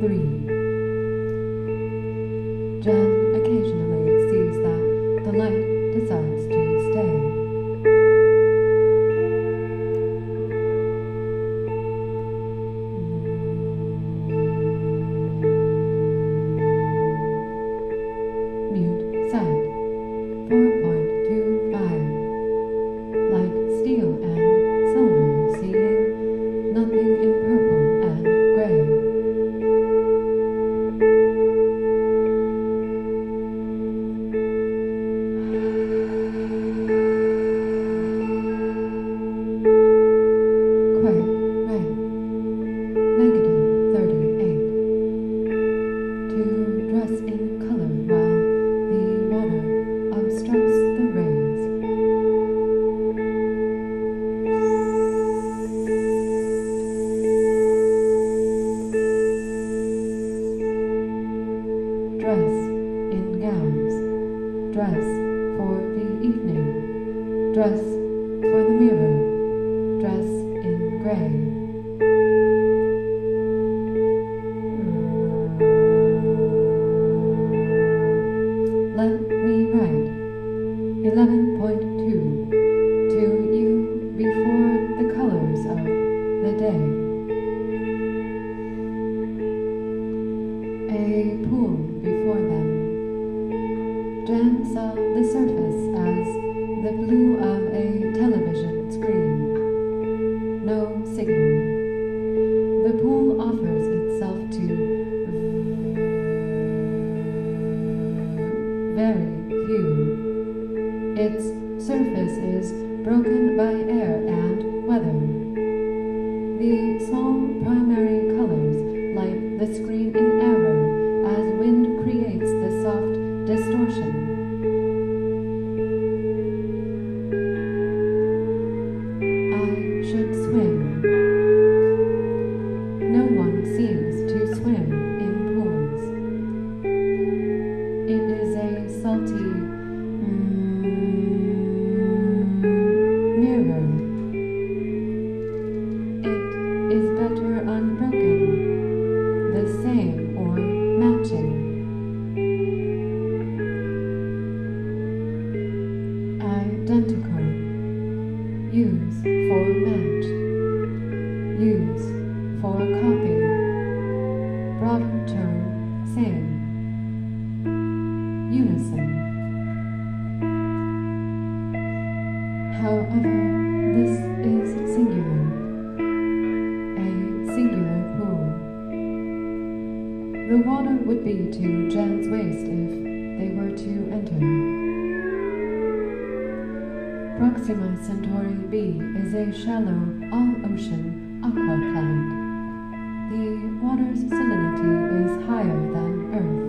3. Jen occasionally sees that the light decides to stay. Mute set 4.25. Like steel and silver, seeing nothing in purple and gray. Dress for the evening, dress for the mirror, dress in gray. Let me write 11.2 to you before the colors of the day. A pool before them. Jen saw the surface as the blue of a television screen. No signal. The pool offers itself to very few. Its surface is broken by air and weather. The small primary colors light the screen in error as wind creates the soft distortion. I should swim. No one seems to swim in pools. It is a salty mirror. It is better unbroken, the same or matching. Identical. Use for match. Use for copy. Broader term, same. Unison. However, this is singular. A singular pool. The water would be to Jen's waist if they were to enter. Proxima Centauri b is a shallow, all-ocean aqua planet. The water's salinity is higher than Earth,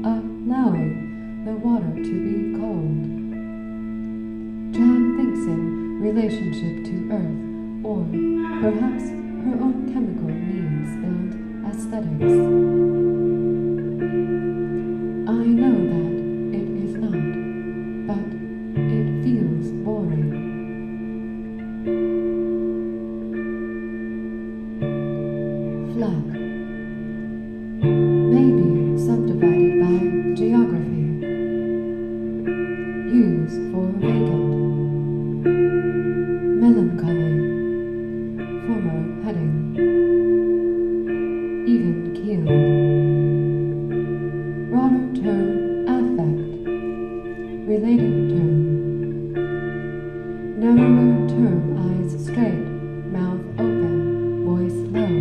allowing the water to be cold. Jan thinks in relationship to Earth, or perhaps her own chemical needs build aesthetics. I know that it is not, but it feels boring. Flat. Maybe subdivided by geography. Use for vacant. Melancholy. Former heading. Even keeled. Broader term affect. Related term. Narrower term eyes straight, mouth open, voice low.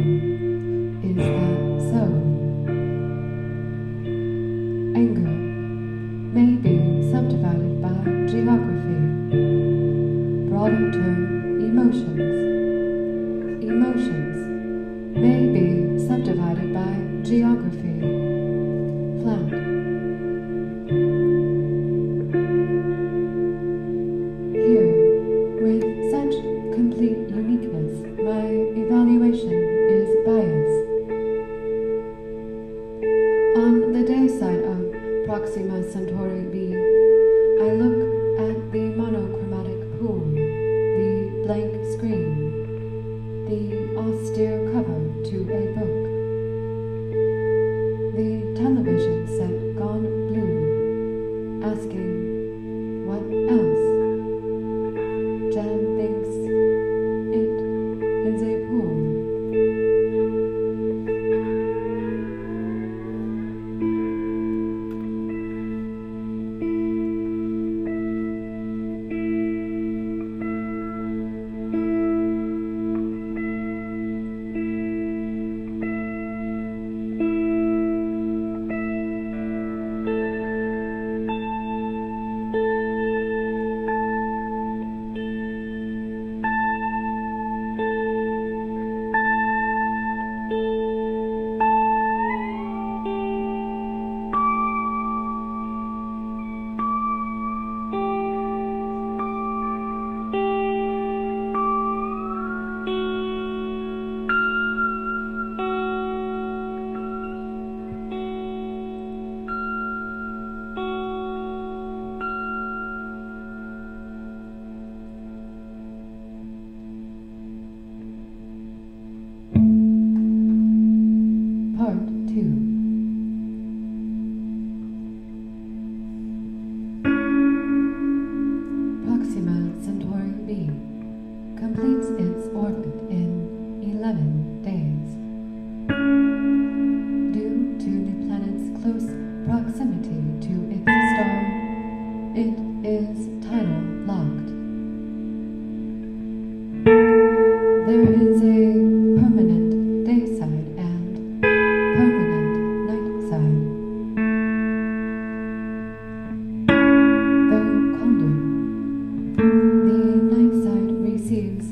Is that so? Anger may be subdivided by geography. Broader term emotions. Emotions may be subdivided by geography. Flat. With such complete uniqueness, my evaluation is biased. On the day side of Proxima Centauri b, I look at the monochromatic pool, the blank screen, the austere cover, 2. Proxima Centauri b completes its orbit in 11 days. Due to the planet's close proximity to its star, it is tidal locked. There is a permanent day side and permanent night side. Though colder, the night side receives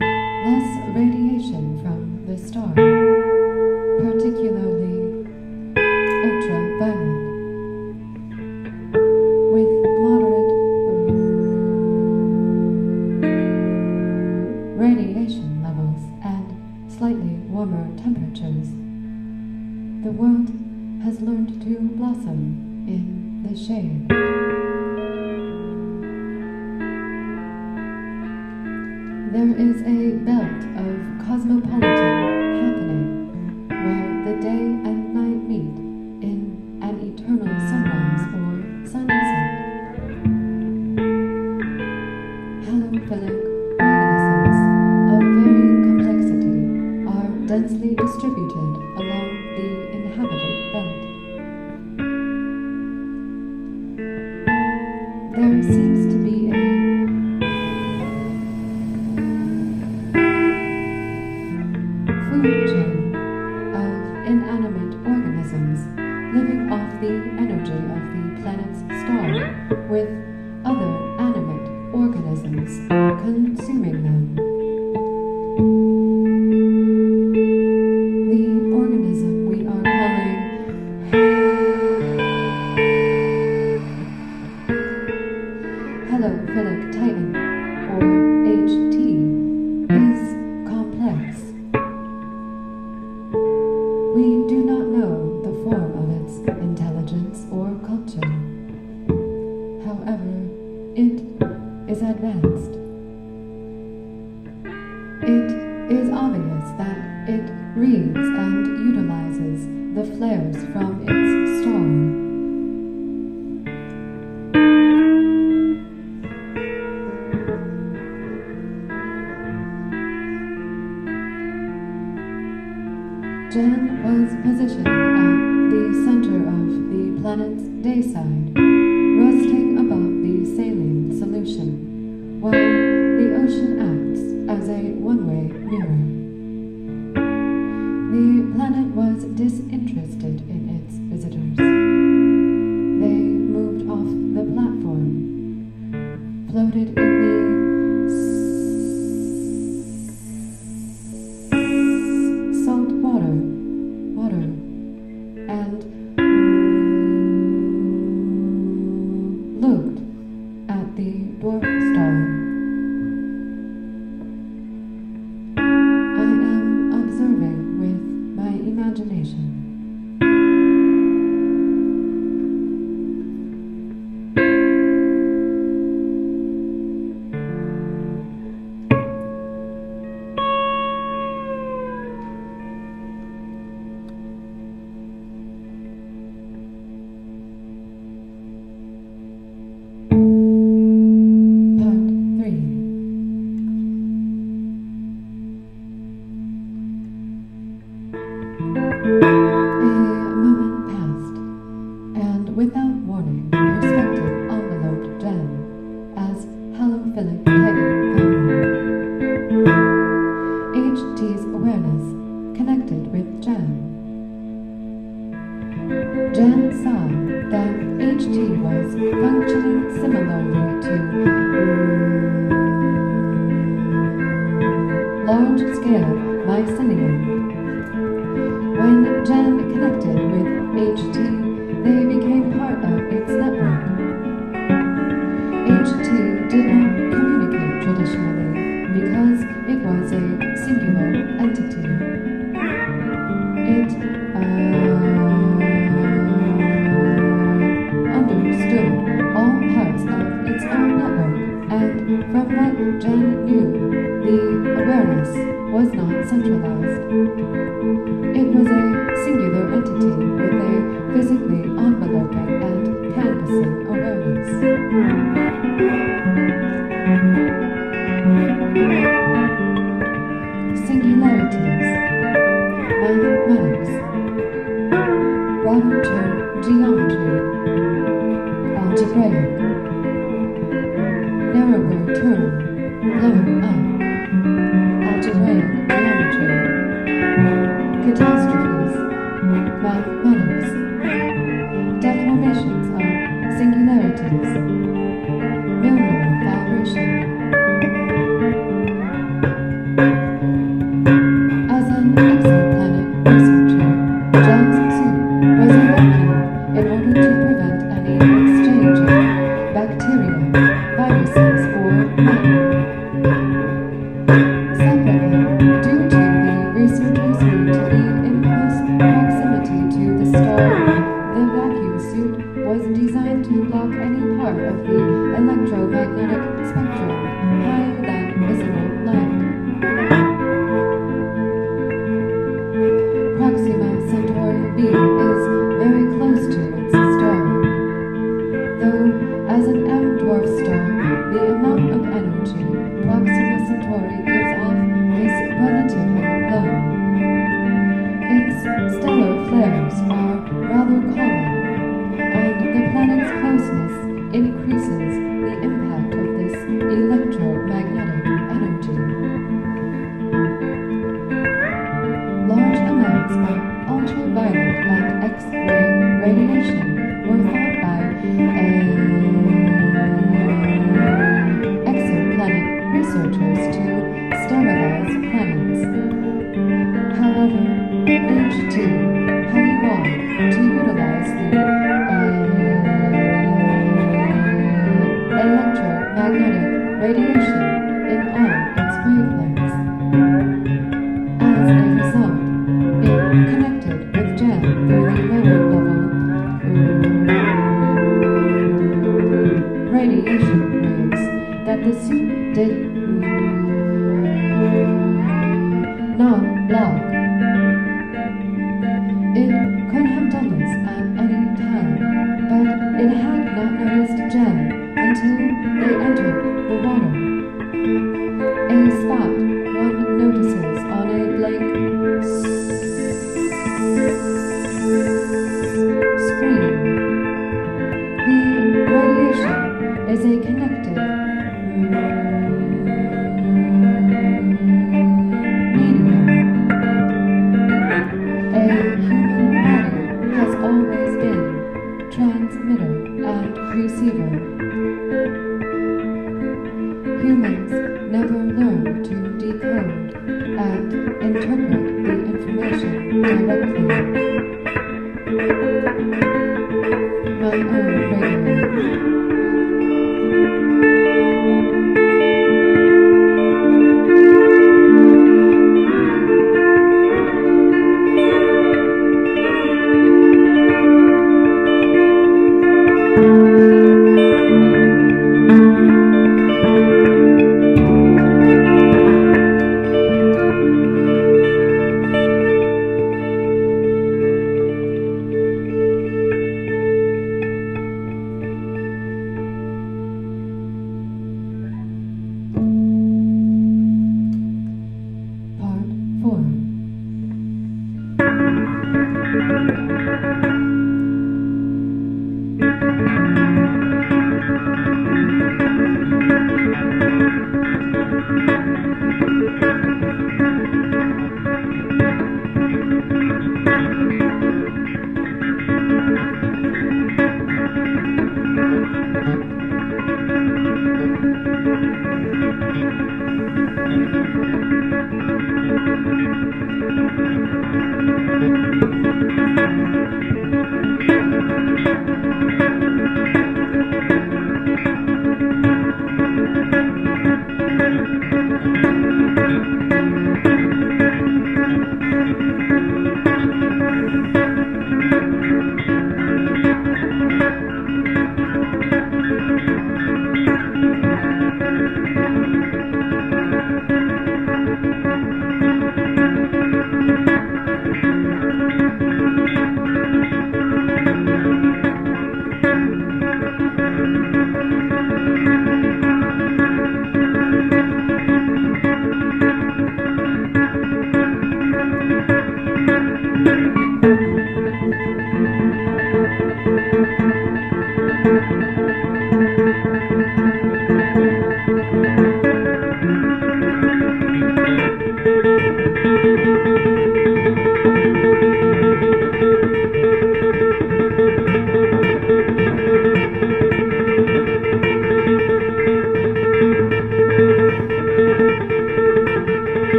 less radiation from the star, particularly ultraviolet, with moderate radiation levels and slightly warmer temperatures. The world has learned to blossom in the shade. There is a belt of cosmopolitan happening where the day and night meet in an eternal sunrise or sunset. Halophilic organisms of varying complexity are densely distributed along the inhabited belt. There seems to be a food chain of inanimate organisms living off the energy of the planet's star, with other animate organisms consuming them. The organism we are calling Halophilic Titan, or HT, is complex. We do not know the form of its intelligence or culture. However, it is advanced. It is obvious that it reads and utilizes the flares from its star. Jan was positioned at the center of the planet's day side, resting above the saline solution, while the ocean acts as a one-way mirror. The planet was disinterested in its visitors. They moved off the platform, floated in the salt water, and looked at the dwarf star. I am observing with my imagination. Without warning, perspective enveloped Jan as halophilic Titan found them. HT's awareness connected with Jan. Jan saw that HT was functioning similarly to large-scale mycelium. When Jan connected with HT, they became part of its network. HT did not communicate traditionally because it was a singular entity. It understood all parts of its own network, and from what Jen knew, the awareness was not centralized. It was a singular entity with a physically enveloping and canvassing awareness. Singularities. Mathematics. Broader term geometry. Algebraic. Narrower term blowing up. Algebraic geometry. Catastrophes. Mathematics. Deformations of singularities. Milnor vibration. As an exoplanet researcher, Jen's suit was a vacuum in order to prevent any exchange of bacteria, viruses, or matter. Separately, due to the researcher's need to be in close proximity to the star, the vacuum suit was designed to block any part of the electromagnetic spectrum higher than visible light. Proxima Centauri b is very close to its star. Though, as an M-dwarf star, the amount of energy Proxima Centauri gives off is relatively low. Its stellar flares are rather common, and the planet's closeness increases the impact of this electromagnetic energy. Large amounts of ultraviolet and X-ray radiation were thought by exoplanet researchers to sterilize planets. However, H2 had evolved to utilize the electromagnetic radiation in all its wavelengths. As a result, it connected with Jen through the lower level radiation waves that the suit did not block. It could have done this at any time, but it had not noticed Jen until they entered the water. A spot one notices on a blank screen. The radiation is a connective medium. A human body has always been transmitter and receiver. Humans never learn to decode and interpret the information directly. My own radio.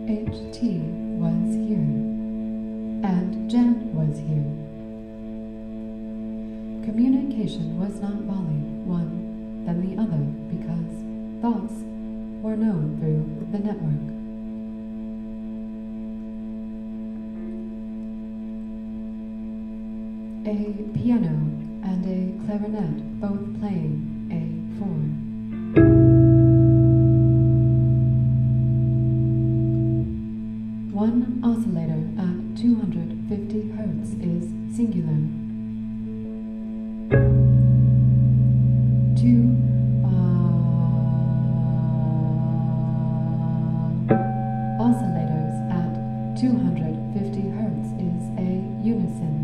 HT was here, and Jan was here. Communication was not volleyed one, then the other, because thoughts were known through the network. A piano and a clarinet both playing A4. One oscillator at 250 Hertz is singular. Two oscillators at 250 Hertz is a unison.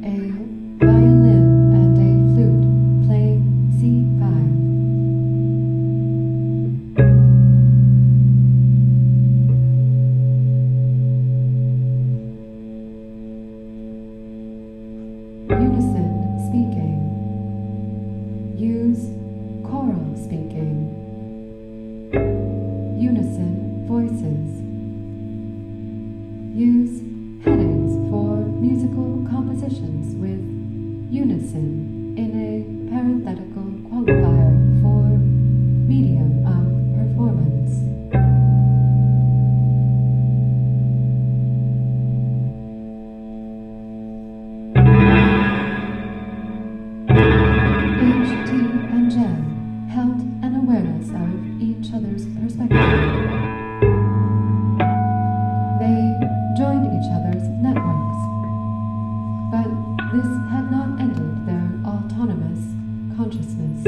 A violin and a flute playing C5. Unison speaking. Use choral speaking. Unison voices. Use headings for musical compositions with unison in a parenthetical qualifier for medium of performance. HT and Jan held an awareness of each other's perspective. They joined each other's networks, but this had not ended their autonomous consciousness.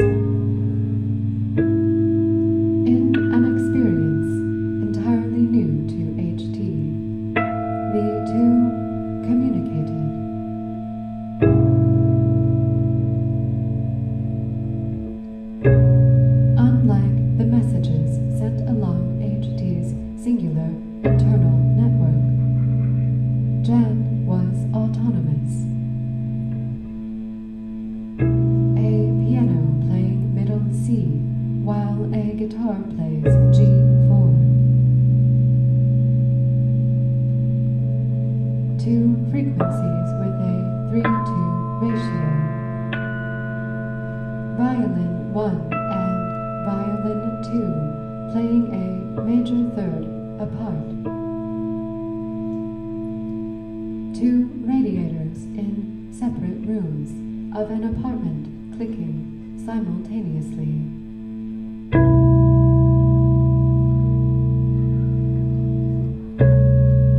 In an experience entirely new to HT, the two communicated. Unlike the messages sent along HT's singular internal network, Jan was autonomous. A piano playing middle C while a guitar plays G4. Two frequencies with a 3-2 ratio. Violin 1 and violin 2 playing a major third apart. Two radiators in separate rooms of an apartment clicking simultaneously.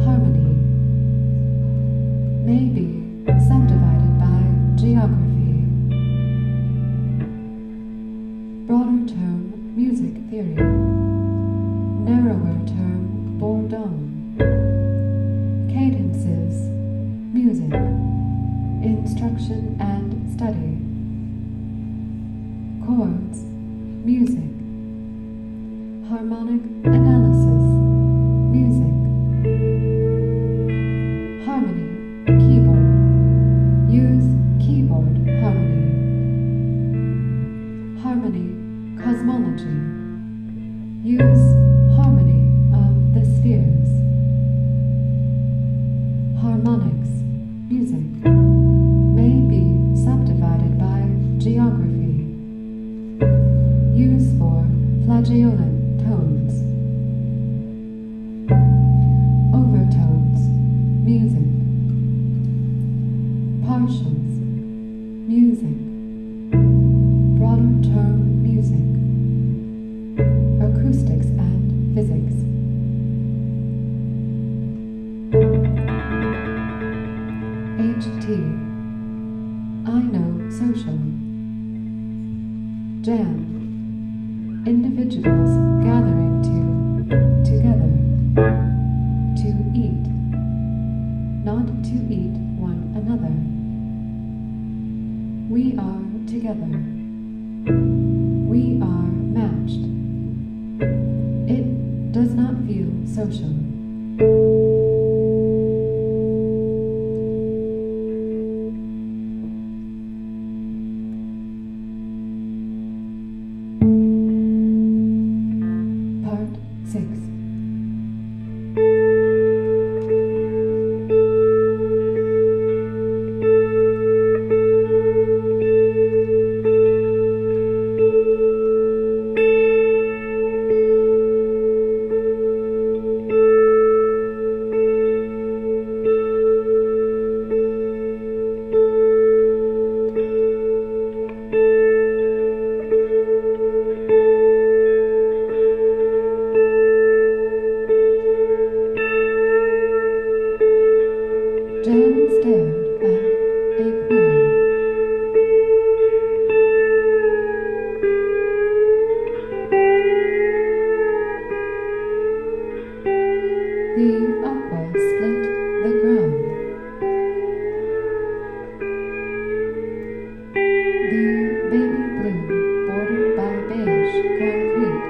Harmony may be subdivided by geography. Broader term music theory. Narrower term bourdon. Cadences, music, instruction and study. Chords, music. Harmonic analysis, music. Harmony, keyboard. Use keyboard harmony. Harmony, cosmology. Use harmony of the spheres. Harmonics, music, may be subdivided by geography. Use for flageolant tones. Overtones, music. Partials, music. Broader term music. Acoustics and physics. HT. I know social. Jan. Individuals gathering together. To eat. Not to eat one another. We are together. We are matched. It does not feel social. The baby blue, bordered by beige concrete,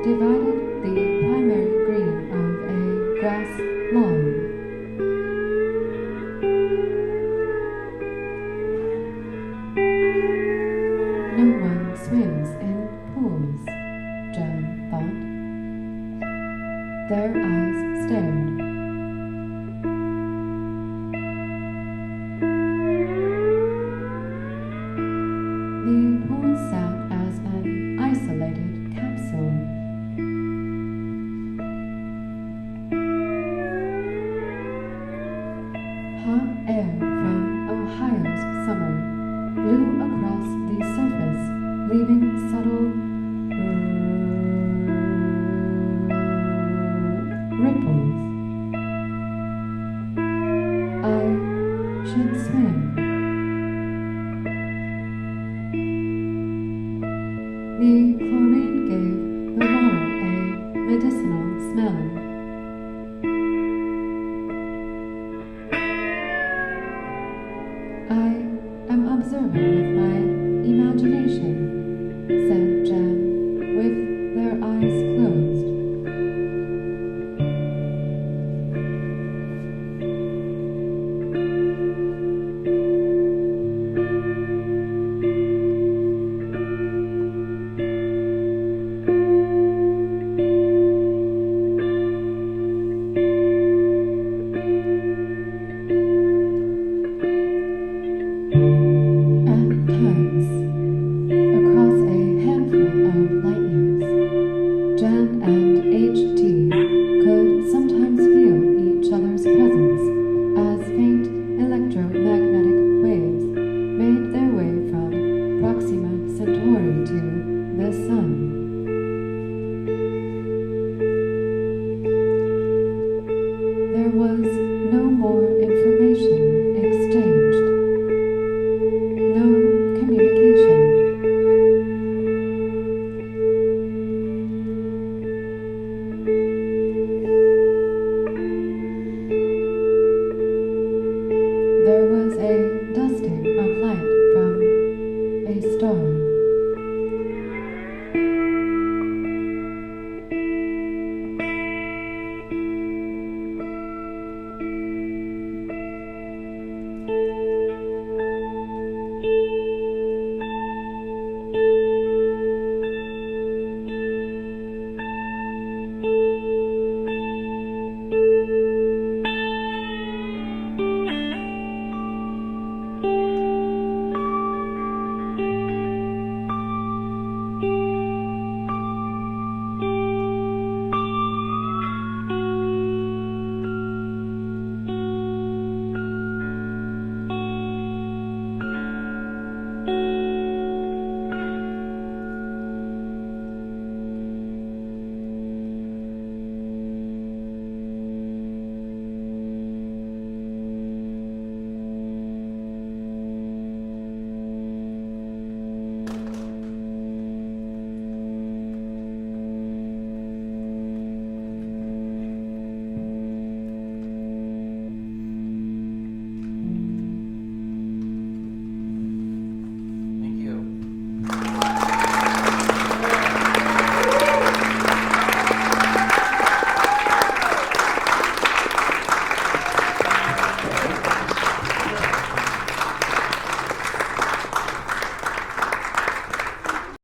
divided the primary green of a grass lawn. No one swims in pools, Joan thought. Their eyes stared. The pool sat as an isolated capsule. Hot air from Ohio's summer blew across the surface, leaving subtle ripples. I should swim. The chlorine gave the water a medicinal smell. I am observing